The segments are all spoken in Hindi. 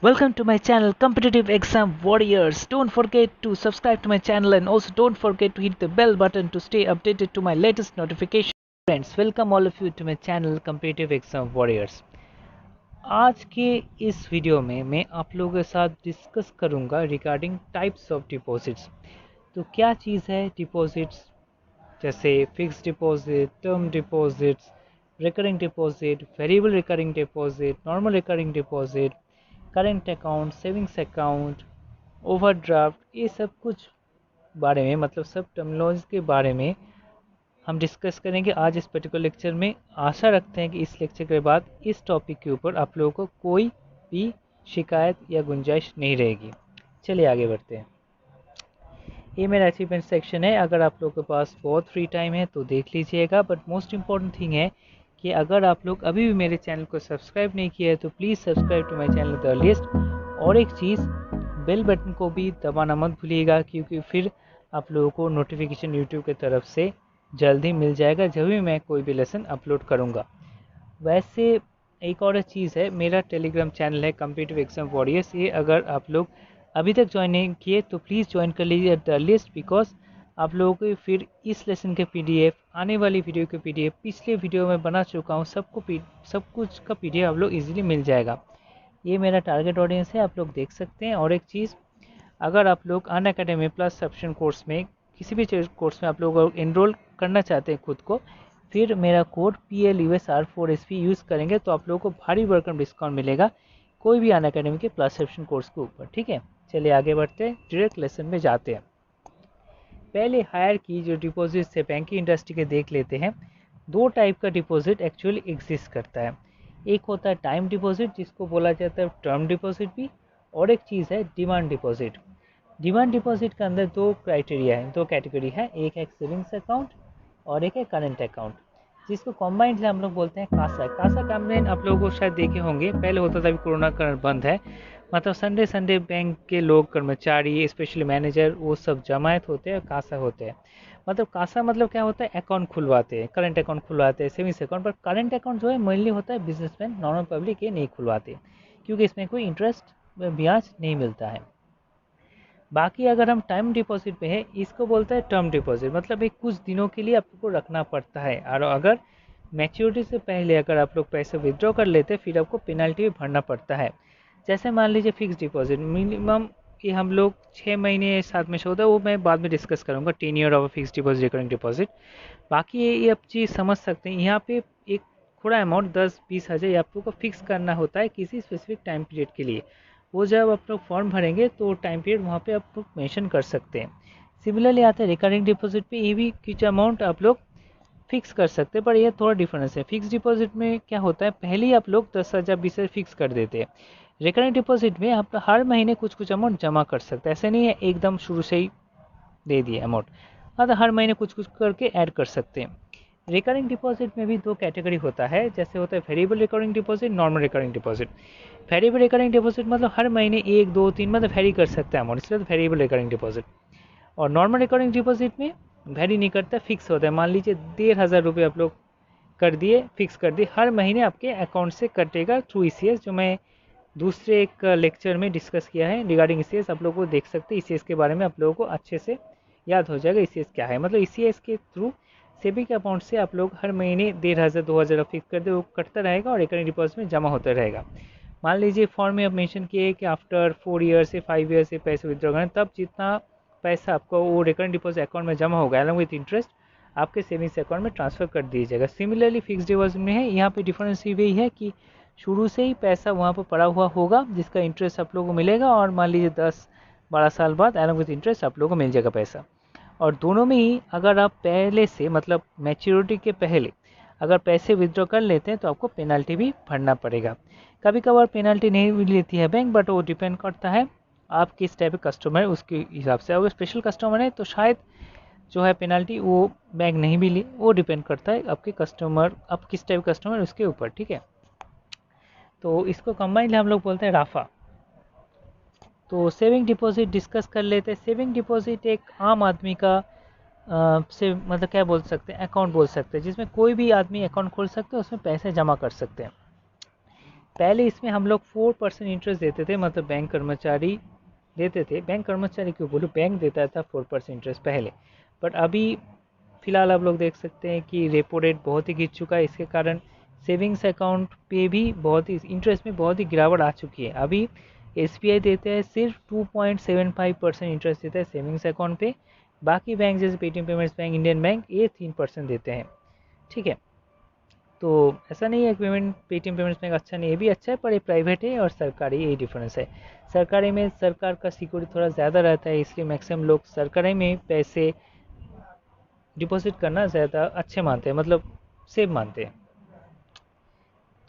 Welcome to my channel Competitive Exam Warriors. Don't forget to subscribe to my channel and also don't forget to hit the bell button to stay updated to my latest notification. Friends, welcome all of you to my channel Competitive Exam Warriors. आज के इस वीडियो में मैं आप लोगों के साथ डिस्कस करूंगा रिगार्डिंग टाइप्स ऑफ डिपॉजिट्स। तो क्या चीज़ है डिपॉजिट्स, जैसे fix deposit, term deposits, recurring deposit, variable recurring deposit, normal recurring deposit, current account, savings account, overdraft, ये सब कुछ बारे में मतलब सब टर्मिनोलॉजी के बारे में हम डिस्कस करेंगे आज इस पर्टिकुलर लेक्चर में। आशा रखते हैं कि इस लेक्चर के बाद इस टॉपिक के ऊपर आप लोगों को कोई भी शिकायत या गुंजाइश नहीं रहेगी। चलिए आगे बढ़ते हैं। ये मेरा अचीवमेंट सेक्शन है। अगर आप लोगों के पास बहुत फ्री टाइम है तो देख लीजिएगा, बट मोस्ट इम्पॉर्टेंट थिंग है कि अगर आप लोग अभी भी मेरे चैनल को सब्सक्राइब नहीं किया है तो please subscribe to my channel the earliest. और एक चीज़, बेल बटन को भी दबाना मत भूलिएगा, क्योंकि फिर आप लोगों को नोटिफिकेशन यूट्यूब की तरफ से जल्दी मिल जाएगा जब भी मैं कोई भी लेसन अपलोड करूँगा। वैसे एक और चीज़ है, मेरा टेलीग्राम चैनल है कॉम्पिटिटिव एग्जाम वॉरियर्स। ये अगर आप लोग अभी तक ज्वाइन नहीं किए तो प्लीज़ ज्वाइन कर लीजिए एट द अर्लीस्ट, बिकॉज आप लोगों को फिर इस लेसन के पीडीएफ, आने वाली वीडियो के पीडीएफ, पिछले वीडियो में बना चुका हूँ सब कुछ का पीडीएफ आप लोग इजीली मिल जाएगा। ये मेरा टारगेट ऑडियंस है, आप लोग देख सकते हैं। और एक चीज़, अगर आप लोग अनअकैडमी प्लस सब्सक्रिप्शन कोर्स में किसी भी कोर्स में आप लोग एनरोल करना चाहते हैं खुद को, फिर मेरा कोड PLUSR4SP यूज़ करेंगे तो आप लोगों को भारी भरकम डिस्काउंट मिलेगा कोई भी अनअकैडमी के प्लस सब्सक्रिप्शन कोर्स के ऊपर। ठीक है, चलिए आगे बढ़ते हैं, डायरेक्ट लेसन में जाते हैं। पहले हायर की जो डिपॉजिट से बैंकिंग इंडस्ट्री के देख लेते हैं। दो टाइप का डिपॉजिट एक्चुअली एग्जिस्ट करता है। एक होता है टाइम डिपॉजिट, जिसको बोला जाता है टर्म डिपॉजिट भी, और एक चीज़ है डिमांड डिपॉजिट। डिमांड डिपॉजिट के अंदर दो क्राइटेरिया है, दो कैटेगरी है, एक है सेविंग्स अकाउंट और एक है करंट अकाउंट, जिसको कॉम्बाइंड से हम लोग बोलते हैं कासा। कासा कैंपेन आप लोगों को शायद देखे होंगे, पहले होता था, अभी कोरोना कारण बंद है। मतलब संडे संडे बैंक के लोग, कर्मचारी, स्पेशली मैनेजर, वो सब जमायत होते हैं, कासा होते हैं। मतलब कासा मतलब क्या होता है, अकाउंट खुलवाते हैं, करंट अकाउंट खुलवाते हैं, सेविंग्स अकाउंट। पर करंट अकाउंट जो है मेनली होता है बिजनेसमैन, नॉर्मल पब्लिक ये नहीं खुलवाते, क्योंकि इसमें कोई इंटरेस्ट ब्याज नहीं मिलता है। बाकी अगर हम टाइम डिपॉजिट पे है, इसको बोलता है टर्म डिपॉजिट, मतलब एक कुछ दिनों के लिए आपको रखना पड़ता है। और अगर मैच्योरिटी से पहले अगर आप लोग पैसे विड्रॉ कर लेते हैं फिर आपको पेनल्टी भी भरना पड़ता है। जैसे मान लीजिए फिक्स डिपॉजिट मिनिमम कि हम लोग 6 महीने 7 में से होता है, वो मैं बाद में डिस्कस करूँगा, 10 year of fix deposit, recurring deposit. बाकी ये आप चीज़ समझ सकते हैं, यहाँ पे एक थोड़ा अमाउंट 10-20 हज़ार आप लोग को फिक्स करना होता है किसी स्पेसिफिक टाइम पीरियड के लिए। वो जब आप लोग फॉर्म भरेंगे तो टाइम पीरियड वहाँ पे आप लोग मेंशन कर सकते हैं। सिमिलरली आता है रिकरिंग डिपॉजिट पे, ये भी कुछ अमाउंट आप लोग फिक्स कर सकते हैं, पर ये थोड़ा डिफरेंस है। फिक्स डिपॉजिट में क्या होता है, पहले ही आप लोग 10,000 20,000 फिक्स कर देते हैं। रिकरिंग डिपॉजिट में आप हर महीने कुछ कुछ अमाउंट जमा कर सकते हैं, ऐसे नहीं है एकदम शुरू से ही दे दिए अमाउंट, मतलब हर महीने कुछ कुछ करके ऐड कर सकते हैं। रिकरिंग डिपॉजिट में भी दो कैटेगरी होता है, जैसे होता है variable recurring deposit, normal recurring deposit. Variable recurring deposit मतलब हर महीने 1 2 3 मतलब वेरी कर सकते हैं अमाउंट, इसलिए तो वेरिएबल रिकरिंग डिपॉजिट। और नॉर्मल रिकरिंग डिपॉजिट में वेरी नहीं करता, फिक्स होता है। मान लीजिए 1,500 रुपये आप लोग कर दिए, फिक्स कर दिए, हर महीने आपके अकाउंट से कटेगा थ्रू ECS, जो मैं दूसरे एक लेक्चर में डिस्कस किया है रिगार्डिंग ECS, आप लोग को देख सकते हैं। ECS के बारे में आप लोगों को अच्छे से याद हो जाएगा ECS क्या है। मतलब ECS के थ्रू सेविंग अकाउंट से आप लोग हर महीने 1,500 2,000 फिक्स कर दे, वो कटता रहेगा और रिकरिंग डिपॉजिट में जमा होता रहेगा। मान लीजिए फॉर्म में आप मेंशन किए कि आफ्टर 4 ईयर से 5 ईयर से पैसे विड्रॉ करें, तब जितना पैसा आपको वो रिकरिंग डिपॉजिट अकाउंट में जमा होगा अलॉन्ग विथ इंटरेस्ट आपके सेविंग्स अकाउंट में ट्रांसफ़र कर दीजिएगा। सिमिलरली फिक्स डिपॉजिट में है, यहाँ पे डिफरेंस यही है कि शुरू से ही पैसा वहाँ पर पड़ा हुआ होगा जिसका इंटरेस्ट आप लोगों को मिलेगा, और मान लीजिए 10-12 साल बाद अलॉन्ग विथ इंटरेस्ट आप लोगों को मिल जाएगा पैसा। और दोनों में ही अगर आप पहले से मतलब मैच्योरिटी के पहले अगर पैसे विड्रॉ कर लेते हैं तो आपको पेनल्टी भी भरना पड़ेगा। कभी कभार पेनल्टी नहीं भी लेती है बैंक, बट वो डिपेंड करता है आप किस टाइप के कस्टमर है उसके हिसाब से। अगर स्पेशल कस्टमर है तो शायद जो है पेनल्टी वो बैंक नहीं भी ले, वो डिपेंड करता है आपके कस्टमर, आप किस टाइप कस्टमर उसके ऊपर। ठीक है, तो इसको कंबाइंड हम लोग बोलते हैं राफा। तो सेविंग डिपॉजिट डिस्कस कर लेते हैं। सेविंग डिपॉजिट एक आम आदमी का से मतलब क्या बोल सकते हैं, अकाउंट बोल सकते हैं, जिसमें कोई भी आदमी अकाउंट खोल सकते हैं, उसमें पैसे जमा कर सकते हैं। पहले इसमें हम लोग 4% इंटरेस्ट देते थे, मतलब बैंक कर्मचारी देते थे, बैंक कर्मचारी क्यों बोलूँ, बैंक देता था 4% इंटरेस्ट पहले। बट अभी फ़िलहाल आप लोग देख सकते हैं कि रेपो रेट बहुत ही गिर चुका है, इसके कारण सेविंग्स अकाउंट पे भी बहुत ही इंटरेस्ट में बहुत ही गिरावट आ चुकी है। अभी SBI देते हैं सिर्फ 2.75% इंटरेस्ट देता है सेविंग्स अकाउंट पे, बाकी बैंक जैसे Paytm payments bank, Indian bank, ये 3% देते हैं। ठीक है, तो ऐसा नहीं है कि पेटीएम पेमेंट्स बैंक अच्छा नहीं है, ये भी अच्छा है, पर ये प्राइवेट है और सरकारी, यही डिफरेंस है। सरकारी में सरकार का सिक्योरिटी थोड़ा ज़्यादा रहता है, इसलिए मैक्सिमम लोग सरकारी में पैसे डिपॉजिट करना ज़्यादा अच्छे मानते हैं, मतलब सेफ मानते हैं।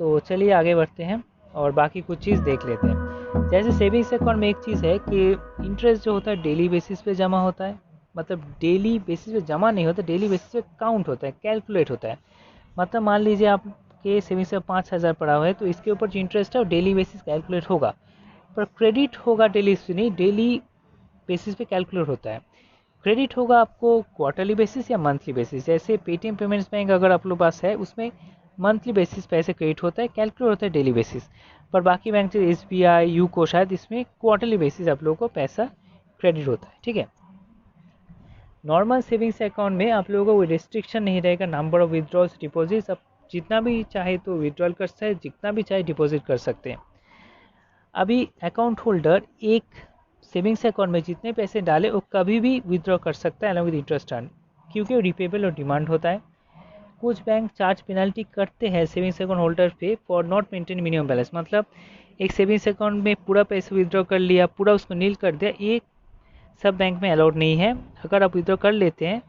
तो चलिए आगे बढ़ते हैं और बाकी कुछ चीज़ देख लेते हैं। जैसे सेविंग्स अकाउंट में एक चीज़ है कि इंटरेस्ट जो होता है डेली बेसिस पे जमा होता है, मतलब डेली बेसिस पे जमा नहीं होता, डेली बेसिस पे काउंट होता है, कैलकुलेट होता है। मतलब मान लीजिए आपके सेविंग्स में 5,000 पड़ा हुआ है, तो इसके ऊपर जो इंटरेस्ट है वो डेली बेसिस कैलकुलेट होगा, पर क्रेडिट होगा डेली से नहीं, डेली बेसिस पे कैलकुलेट होता है। क्रेडिट होगा आपको क्वार्टरली बेसिस या मंथली बेसिस। जैसे पेटीएम पेमेंट्स बैंक अगर आप लोग पास है, उसमें मंथली बेसिस पैसे क्रेडिट होता है, कैलकुलेट होता है डेली बेसिस। पर बाकी बैंक जैसे SBI, यूको, शायद इसमें क्वार्टरली बेसिस आप लोगों को पैसा क्रेडिट होता है। ठीक है, नॉर्मल सेविंग्स अकाउंट में आप लोगों को कोई रिस्ट्रिक्शन नहीं रहेगा, नंबर ऑफ विड्रॉल्स डिपॉजिट्स, आप जितना भी चाहे तो विड्रॉल कर सकते हैं, जितना भी चाहे डिपॉजिट कर सकते हैं। अभी अकाउंट होल्डर एक सेविंग्स अकाउंट में जितने पैसे डाले वो कभी भी विड्रॉ कर सकता है अलॉन्ग विद इंटरेस्ट अर्न, क्योंकि वो रिपेबल और डिमांड होता है। कुछ बैंक चार्ज पेनल्टी करते हैं सेविंग्स अकाउंट होल्डर पे for not maintain minimum balance, मतलब एक सेविंग्स अकाउंट में पूरा पैसा विड्रॉ कर लिया, पूरा उसको नील कर दिया, ये सब बैंक में अलाउड नहीं है। अगर आप विड्रॉ कर लेते हैं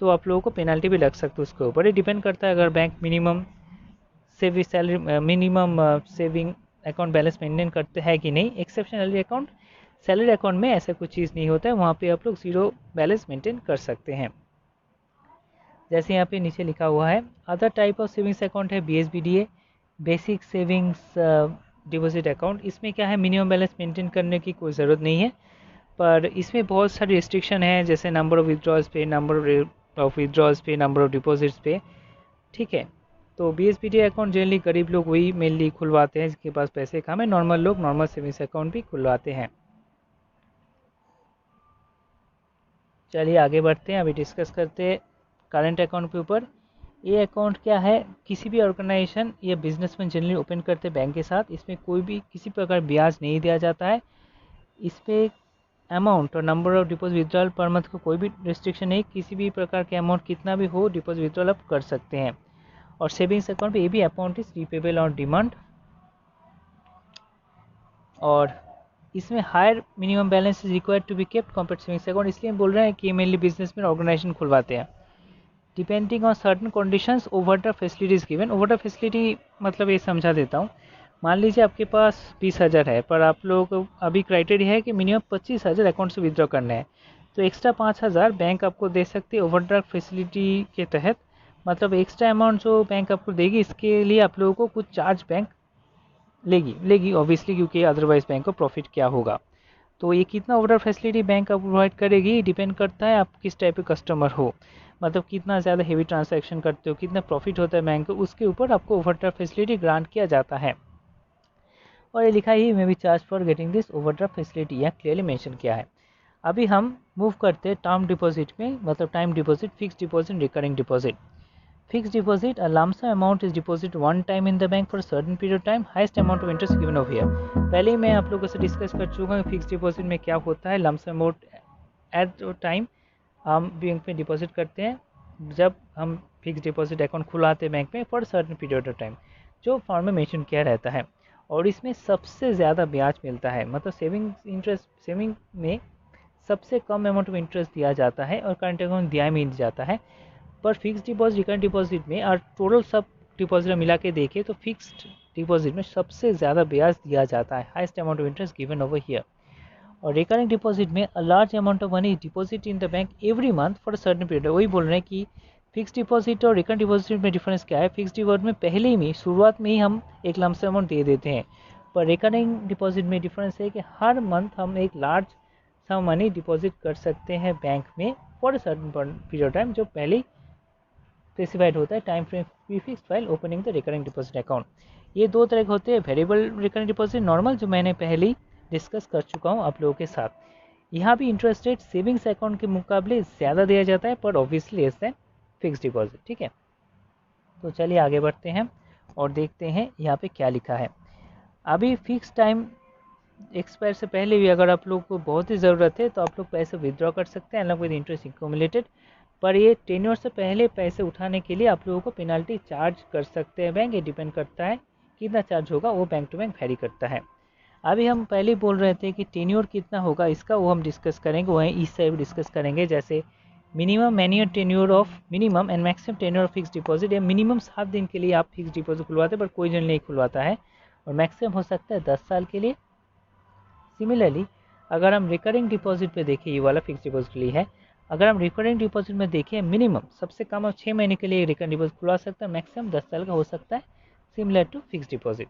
तो आप लोगों को पेनल्टी भी लग सकती है उसके ऊपर, ये डिपेंड करता है अगर bank minimum saving account balance maintain करते हैं कि नहीं। एक्सेप्शनली अकाउंट सैलरी अकाउंट में ऐसा कुछ चीज़ नहीं होता है, वहाँ पे आप लोग जीरो बैलेंस मेंटेन कर सकते हैं। जैसे यहाँ पे नीचे लिखा हुआ है, other type of savings account है BSBDA, basic savings deposit account. इसमें क्या है, मिनिमम बैलेंस मेंटेन करने की कोई ज़रूरत नहीं है, पर इसमें बहुत सारी रिस्ट्रिक्शन है, जैसे नंबर ऑफ विड्रॉल्स पे, नंबर ऑफ डिपॉजिट्स पे। ठीक है, तो BSBDA अकाउंट जनरली गरीब लोग वही मेनली खुलवाते हैं जिसके पास पैसे कम है, नॉर्मल लोग नॉर्मल सेविंग्स अकाउंट भी खुलवाते हैं। चलिए आगे बढ़ते हैं, अभी डिस्कस करते हैं करंट अकाउंट के ऊपर। ये अकाउंट क्या है, किसी भी ऑर्गेनाइजेशन या बिजनेसमैन जनरली ओपन करते हैं बैंक के साथ। इसमें कोई भी किसी प्रकार ब्याज नहीं दिया जाता है, इस पर अमाउंट और number of deposit withdrawal per month को कोई भी रिस्ट्रिक्शन नहीं, किसी भी प्रकार के अमाउंट कितना भी हो डिपॉजिट विड्रॉल आप कर सकते हैं। और सेविंग्स अकाउंट पे ये भी account is repayable on demand, और इसमें higher minimum balance is required to be kept compare to savings account, इसलिए हम बोल रहे हैं कि मेनली बिजनेसमैन ऑर्गेनाइजेशन खुलवाते हैं। Depending on certain conditions overdraft facilities given. Overdraft facility मतलब ये समझा देता हूँ, मान लीजिए आपके पास 20,000 है, पर आप लोग अभी क्राइटेरिया है कि मिनिमम 25,000 अकाउंट से विड्रॉ करना है, तो एक्स्ट्रा 5,000 बैंक आपको दे सकती है ओवरड्राफ्ट फैसिलिटी के तहत। मतलब एक्स्ट्रा अमाउंट जो बैंक आपको देगी, इसके लिए आप लोगों को कुछ चार्ज बैंक लेगी ऑब्वियसली, क्योंकि अदरवाइज बैंक को प्रॉफिट क्या होगा। तो ये कितना ओवरड्राफ्ट फैसिलिटी बैंक आपको प्रोवाइड करेगी, डिपेंड करता है आप किस टाइप के कस्टमर हो, मतलब कितना ज़्यादा हेवी ट्रांजैक्शन करते हो, कितना प्रॉफिट होता है बैंक को, उसके ऊपर आपको ओवरड्राफ्ट फैसिलिटी ग्रांट किया जाता है। और ये लिखा ही may be charge for getting this overdraft facility, यहाँ क्लियरली मेंशन किया है। अभी हम मूव करते हैं टर्म डिपॉजिट में, मतलब time deposit, fix deposit, recurring deposit. Fixed deposit, a lump sum amount is deposited one time in the bank for a certain period of time, highest amount of interest given over here। पहले ही मैं आप लोगों से डिस्कस कर चुका हूँ फिक्स डिपॉजिट में क्या होता है। Lump sum amount at time हम बैंक में डिपॉजिट करते हैं, जब हम फिक्स डिपॉजिट अकाउंट खुलाते हैं बैंक में for certain period of time, जो फॉर्म में मेंशन किया रहता है। और इसमें सबसे ज़्यादा ब्याज मिलता है, मतलब सेविंग में सबसे कम अमाउंट ऑफ इंटरेस्ट दिया जाता है और करंट अकाउंट दिया मिल जाता है। पर फिक्स डिपॉजिट, रिकरेंट डिपॉजिट में और टोटल सब डिपॉजिट मिला के देखें तो फिक्स्ड डिपॉजिट में सबसे ज़्यादा ब्याज दिया जाता है, highest amount of interest given over here. और रिकरिंग डिपॉजिट में a large amount of money deposit in the bank every month for a certain period. वही बोल रहे हैं कि फिक्स डिपॉजिट और रिकरिंग डिपॉजिट में डिफरेंस क्या है। फिक्स डिपॉजिट में पहले ही शुरुआत में ही हम एक लम्प सम अमाउंट दे देते हैं, पर रिकरिंग डिपॉजिट में डिफरेंस है कि हर मंथ हम एक लार्ज सम मनी डिपॉजिट कर सकते हैं बैंक में for a certain period time, जो पहले स्पेसिफाइड होता है टाइम फ्रेम भी fix file opening the recurring deposit account. ये दो तरह के होते हैं, वेरिएबल रिकरिंग डिपॉजिट, नॉर्मल, जो मैंने पहले ही डिस्कस कर चुका हूँ आप लोगों के साथ। यहाँ भी इंटरेस्ट रेट सेविंग्स अकाउंट के मुकाबले ज़्यादा दिया जाता है, पर obviously less than fix deposit. ठीक है, तो चलिए आगे बढ़ते हैं और देखते हैं यहाँ पे क्या लिखा है। अभी फिक्स टाइम एक्सपायर से पहले भी अगर आप लोग को बहुत ही ज़रूरत है तो आप लोग पैसे विदड्रॉ कर सकते हैं अलॉन्ग विद इंटरेस्ट एक्यूमुलेटेड, पर ये टेन्योर से पहले पैसे उठाने के लिए आप लोगों को पेनल्टी चार्ज कर सकते हैं बैंक। ये डिपेंड करता है कितना चार्ज होगा, वो बैंक टू बैंक वेरी करता है। अभी हम पहले बोल रहे थे कि टेन्योर कितना होगा इसका, वो हम डिस्कस करेंगे, वहीं इस साइड डिस्कस करेंगे। जैसे minimum manual tenure of minimum and maximum tenure of fix deposit, या मिनिमम 7 दिन के लिए आप फिक्स डिपॉजिट खुलवाते हैं, पर कोई जन नहीं खुलवाता है, और मैक्सिमम हो सकता है 10 साल के लिए। सिमिलरली अगर हम रिकरिंग डिपॉजिट पे देखें, ये वाला फिक्स डिपॉजिट के लिए है, अगर हम रिकरिंग डिपॉजिट में देखें मिनिमम सबसे कम आप 6 महीने के लिए रिकरिंग डिपॉजिट खुलवा सकते हैं, मैक्सिमम 10 साल का हो सकता है, सिमिलर टू फिक्स डिपॉजिट।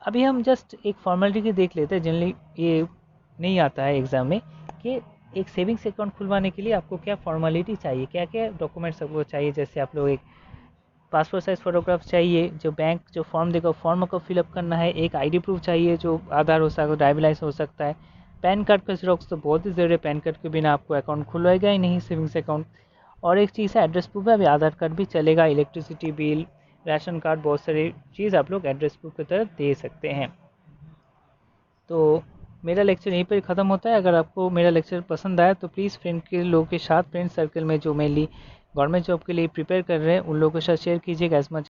अभी हम जस्ट एक फॉर्मेलिटी देख लेते हैं, जनरली ये नहीं आता है एग्जाम में, कि एक सेविंग्स अकाउंट खुलवाने के लिए आपको क्या फॉर्मेलिटी चाहिए, क्या क्या डॉक्यूमेंट्स आपको चाहिए। जैसे आप लोग एक पासपोर्ट साइज़ फोटोग्राफ चाहिए, जो बैंक जो फॉर्म देगा फॉर्म को फिलअप करना है, एक आईडी प्रूफ चाहिए जो आधार हो सकता है, ड्राइविंग लाइसेंस हो सकता है, पैन कार्ड का जेरॉक्स तो बहुत ही ज़रूरी है, पैन कार्ड के बिना आपको अकाउंट खुलवाएगा ही नहीं सेविंग्स अकाउंट। और एक चीज़ है एड्रेस प्रूफ है, अभी आधार कार्ड भी चलेगा, इलेक्ट्रिसिटी बिल, राशन कार्ड, बहुत सारी चीज़ आप लोग एड्रेस प्रूफ की तरह दे सकते हैं। तो मेरा लेक्चर यहीं पर ख़त्म होता है। अगर आपको मेरा लेक्चर पसंद आया तो प्लीज़ फ्रेंड के लोगों के साथ, फ्रेंड सर्कल में जो मेनली गवर्नमेंट जॉब के लिए प्रिपेयर कर रहे हैं उन लोगों के साथ शेयर कीजिएगा एज मच